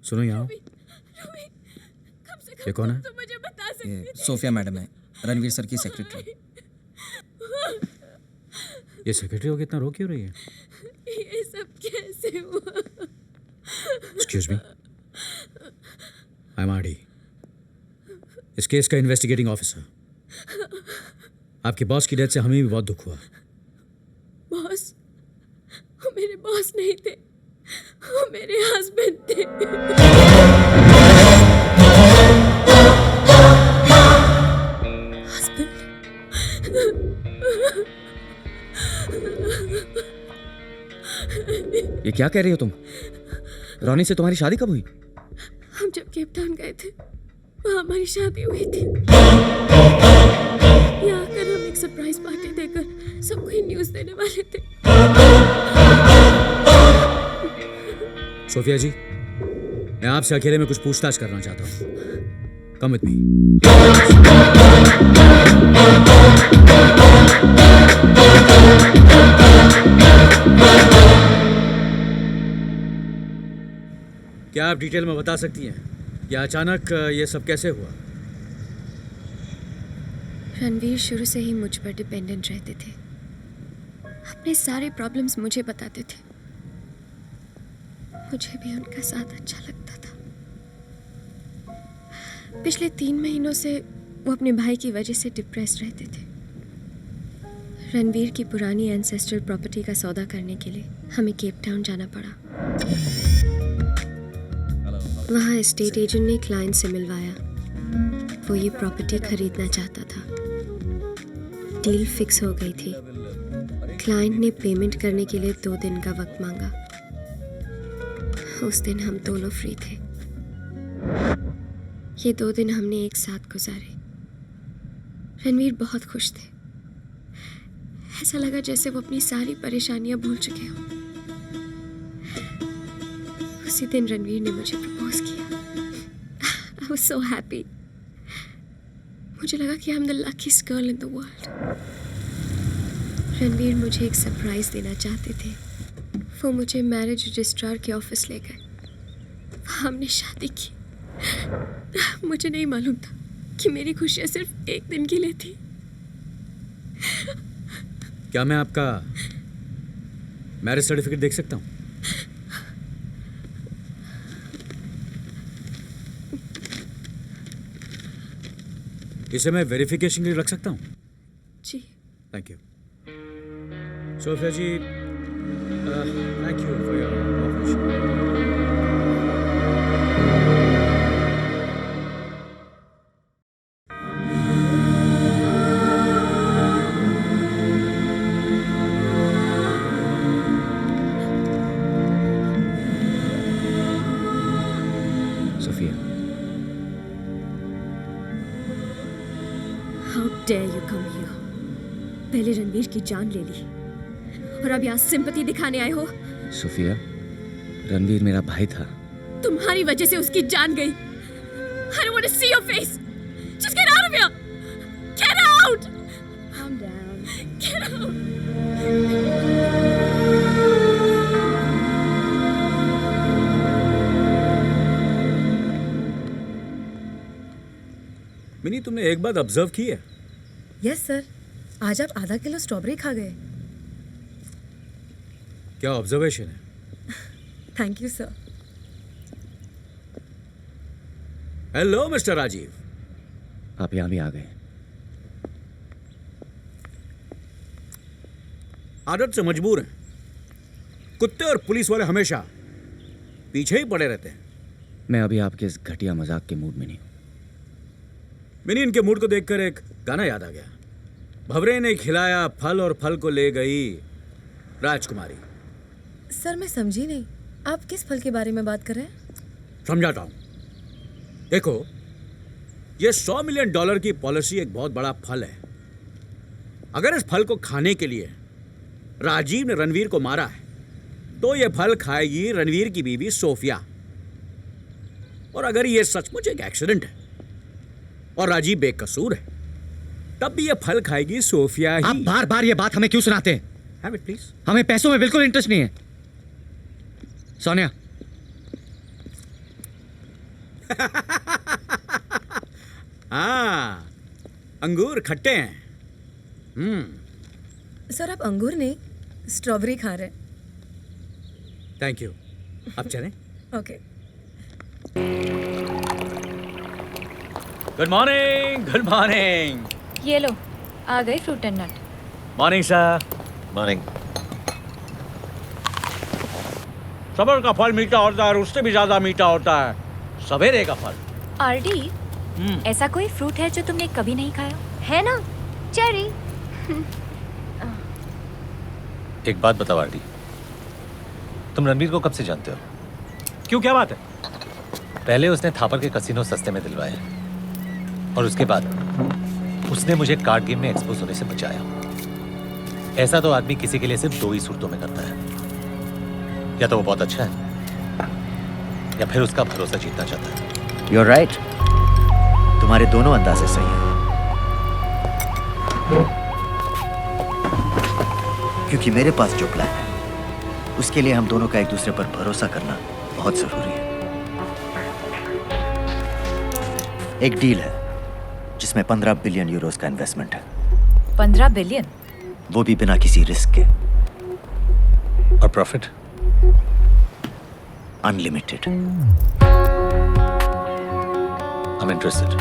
सुनो यहाँ। ये कौन है? तो मुझे बता सकती ये सोफिया मैडम है, रणवीर सर की सेक्रेटरी। ये सेक्रेटरी को इतना रो क्यों रही है? ये सब कैसे हुआ? Excuse me, I am RD, इस केस का इन्वेस्टिगेटिंग ऑफिसर। आपके बॉस की डेथ से हमें भी बहुत दुख हुआ। बॉस? वो मेरे बॉस नहीं थे, वो मेरे हस्बैंड थे। हस्बैंड? ये क्या कह रही हो तुम? रोनी से तुम्हारी शादी कब हुई? हम जब केप टाउन गए थे वहाँ हमारी शादी हुई थी। यहाँ आकर हम एक सरप्राइज पार्टी देकर सबको ही न्यूज़ देने वाले थे। सोफिया जी, मैं आपसे अकेले में कुछ पूछताछ करना चाहता हूँ। Come with me. क्या आप डिटेल में बता सकती हैं कि अचानक ये सब कैसे हुआ? रणवीर शुरू से ही मुझ पर डिपेंडेंट रहते थे, अपने सारे प्रॉब्लम्स मुझे बताते थे। मुझे भी उनका साथ अच्छा लगता था। पिछले 3 महीनों से वो अपने भाई की वजह से डिप्रेस रहते थे। रणवीर की पुरानी एंसेस्ट्रल प्रॉपर्टी का सौदा करने के लिए हमें केप टाउन जाना पड़ा। वहाँ एस्टेट एजेंट ने क्लाइंट से मिलवाया। वो ये प्रॉपर्टी खरीदना चाहता था। डील फिक्स हो गई थी। क्लाइंट ने पेमेंट करने के लिए 2 दिन का वक्त मांगा। उस दिन हम दोनों फ्री थे। ये 2 दिन हमने एक साथ गुजारे। रणवीर बहुत खुश थे। ऐसा लगा जैसे वो अपनी सारी परेशानियां भूल चुके हों। उसी दिन रणवीर ने मुझे प्रपोज किया। I was so happy. मुझे लगा कि I'm the luckiest girl in the world. Ranveer मुझे एक सरप्राइज देना चाहते थे। वो मुझे मैरिज रजिस्ट्रार के ऑफिस ले गए। वहाँ हमने शादी की। मुझे नहीं मालूम था कि मेरी खुशियाँ सिर्फ 1 दिन के लिए थी। क्या मैं आपका मैरिज सर्टिफिकेट देख सकता हूँ? इसे मैं वेरिफिकेशन के लिए रख सकता हूँ? जी। Thank you Sophia ji. Thank you for your cooperation. Sophia, How dare you come here? पहले रणवीर की जान ले ली और अब यहाँ सिंपैथी दिखाने आए हो। सोफिया, रणवीर मेरा भाई था। तुम्हारी वजह से उसकी जान गई। I don't want to see your face. Just get out of here. Get out. Calm down. Get out. Mini, तुमने एक बात ऑब्जर्व की है? यस सर, आज आप आधा किलो स्ट्रॉबेरी खा गए। क्या ऑब्जर्वेशन है? Thank you sir. Hello mister Rajeev. आप यहाँ भी आ गए। आदत से मजबूर हैं। कुत्ते और पुलिस वाले हमेशा पीछे ही पड़े रहते हैं। मैं अभी आपके इस घटिया मजाक के मूड में नहीं हूँ। मिनी, इनके मूड को देखकर एक गाना याद आ गया। भंवरे ने खिलाया फल और फल को ले गई राजकुमारी। सर मैं समझी नहीं, आप किस फल के बारे में बात कर रहे हैं? समझाता हूं। देखो, ये $100 मिलियन की पॉलिसी एक बहुत बड़ा फल है। अगर इस फल को खाने के लिए राजीव ने रणवीर को मारा है तो ये फल खाएगी रणवीर की बीवी सोफिया। और अगर ये सचमुच एक एक्सीडेंट है और राजीव बेकसूर है तब भी ये फल खाएगी सोफिया ही। आप बार बार ये बात हमें क्यों सुनाते हैं? Have it, please. हमें पैसों में बिल्कुल इंटरेस्ट नहीं है। सोनिया, हाँ, अंगूर खट्टे हैं। सर आप अंगूर नहीं स्ट्रॉबेरी खा रहे हैं। Thank you. अब चलें? Okay. Good morning, good morning. ये लो, आ गई fruit and nut. Morning sir. Morning. सबर का फल मीठा होता है और उससे भी ज्यादा मीठा होता है सवेरे का फल। आरडी, ऐसा कोई फ्रूट है जो तुमने कभी नहीं खाया? है ना, चेरी। एक बात बताओ आरडी, तुम रणवीर को कब से जानते हो? क्यों, क्या बात है? पहले उसने थापर के कसिनो सस्ते में दिलवाए और उसके बाद उसने मुझे कार्ड गेम में एक्सपोज होने से बचाया। ऐसा तो आदमी किसी के लिए सिर्फ 2 ही सूरतों में करता है, या तो वो बहुत अच्छा है या फिर उसका भरोसा जीतना चाहता है। You're right. तुम्हारे दोनों अंदाजे सही हैं। क्योंकि मेरे पास जो प्लान है उसके लिए हम दोनों का एक दूसरे पर भरोसा करना बहुत जरूरी है। एक डील है जिसमें 15 बिलियन यूरोस का इन्वेस्टमेंट है। 15 बिलियन? वो भी बिना किसी रिस्क के। और profit? Unlimited. I'm interested.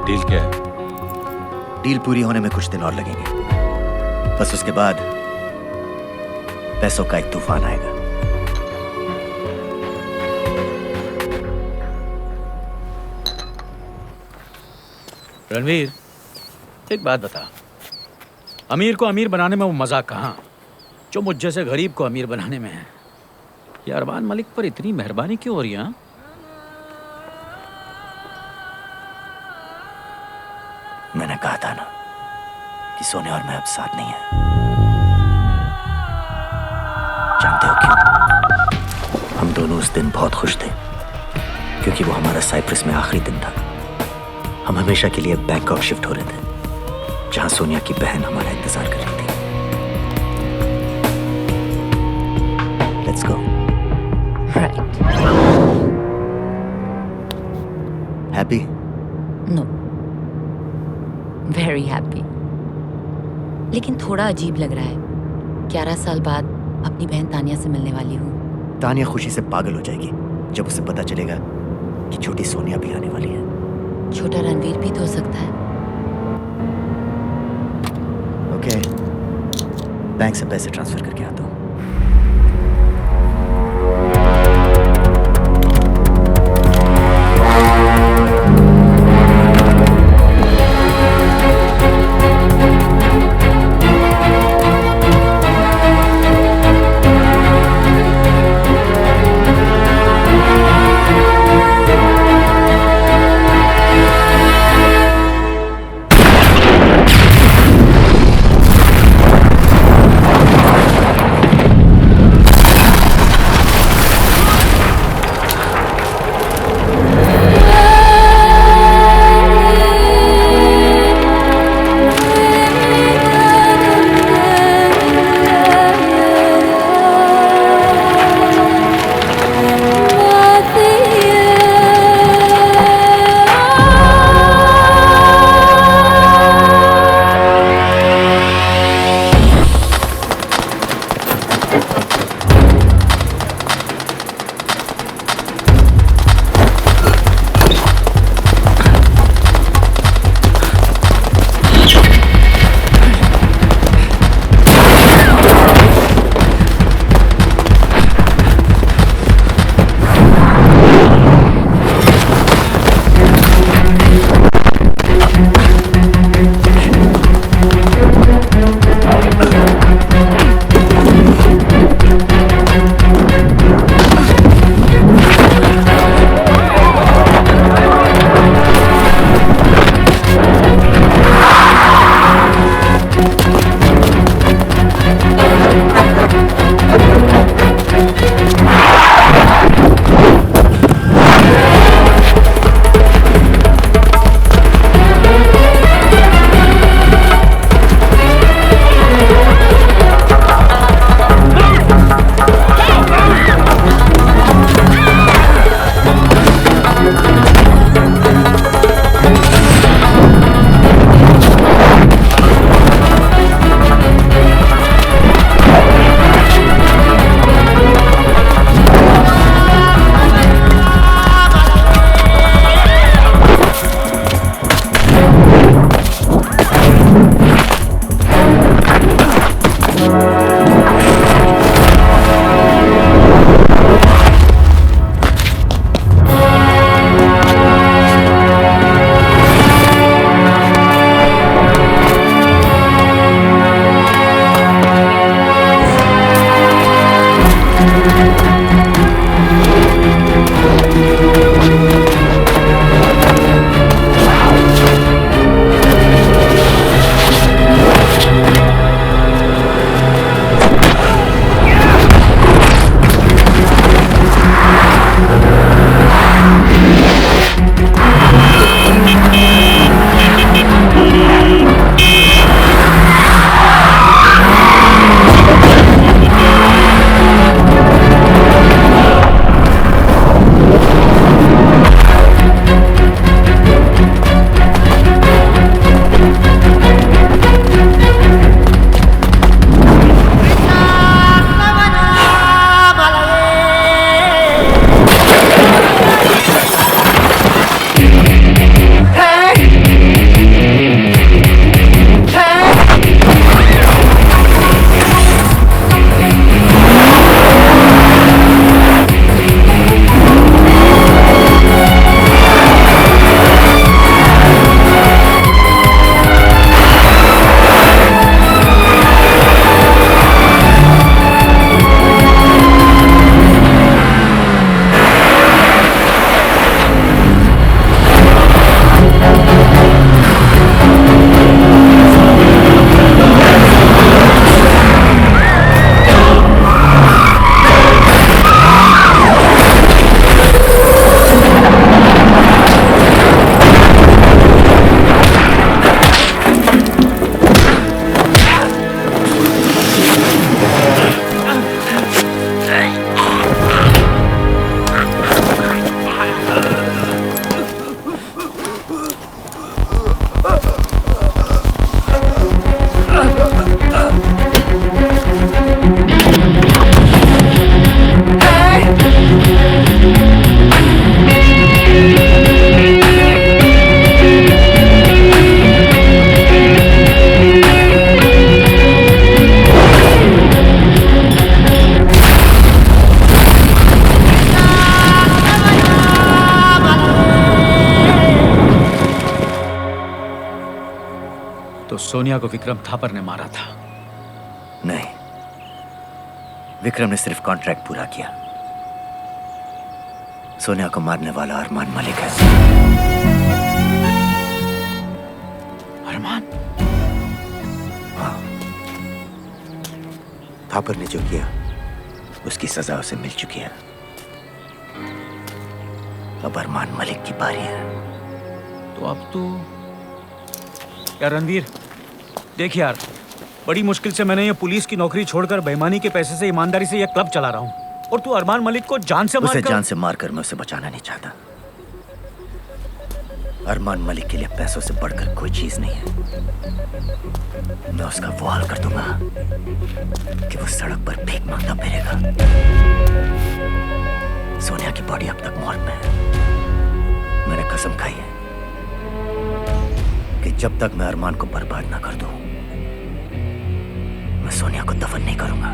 Deal क्या है? डील पूरी होने में कुछ दिन और लगेंगे, बस उसके बाद पैसों का एक तूफान आएगा। रणवीर, एक बात बता, अमीर को अमीर बनाने में वो मजा कहाँ जो मुझ जैसे गरीब को अमीर बनाने में है? ये अरमान मलिक पर इतनी मेहरबानी क्यों हो रही है? हाँ? मैंने कहा था ना कि सोने और मैं अब साथ नहीं है। जानते हो क्यों? हम दोनों उस दिन बहुत खुश थे क्योंकि वो हमारा साइप्रस में आखिरी दिन था। हम हमेशा के लिए बैंकॉक शिफ्ट हो रहे थे, जहां सोनिया की बहन हमारा इंतजार कर रही थी। Let's go. Right. Happy? No, very happy. लेकिन थोड़ा अजीब लग रहा है। 11 साल बाद अपनी बहन तानिया से मिलने वाली हूँ। तानिया खुशी से पागल हो जाएगी जब उसे पता चलेगा कि छोटी सोनिया भी आने वाली है। छोटा रणवीर भी तो हो सकता है। ओके, बैंक से पैसे ट्रांसफर करके आता हूँ। सोनिया को विक्रम थापर ने मारा था। नहीं, विक्रम ने सिर्फ कॉन्ट्रैक्ट पूरा किया। सोनिया को मारने वाला अरमान मलिक है। अरमान? हाँ, थापर ने जो किया उसकी सजा उसे मिल चुकी है। अब अरमान मलिक की बारी है। तो अब तो यार रणवीर, देख यार, बड़ी मुश्किल से मैंने ये पुलिस की नौकरी छोड़कर बेईमानी के पैसे से ईमानदारी से ये क्लब चला रहा हूँ, और तू अरमान मलिक को जान से उसे मारकर... जान से मारकर मैं उसे बचाना नहीं चाहता। अरमान मलिक के लिए पैसों से बढ़कर कोई चीज नहीं है। मैं उसका वो हाल कर दूंगा कि वो सड़क पर भीख मांगता फिरेगा। सोनिया की बॉडी अब तक मॉर्ग में है। मैंने कसम खाई है कि जब तक मैं अरमान को बर्बाद ना कर दूं, मैं सोनिया को दफन नहीं करूंगा।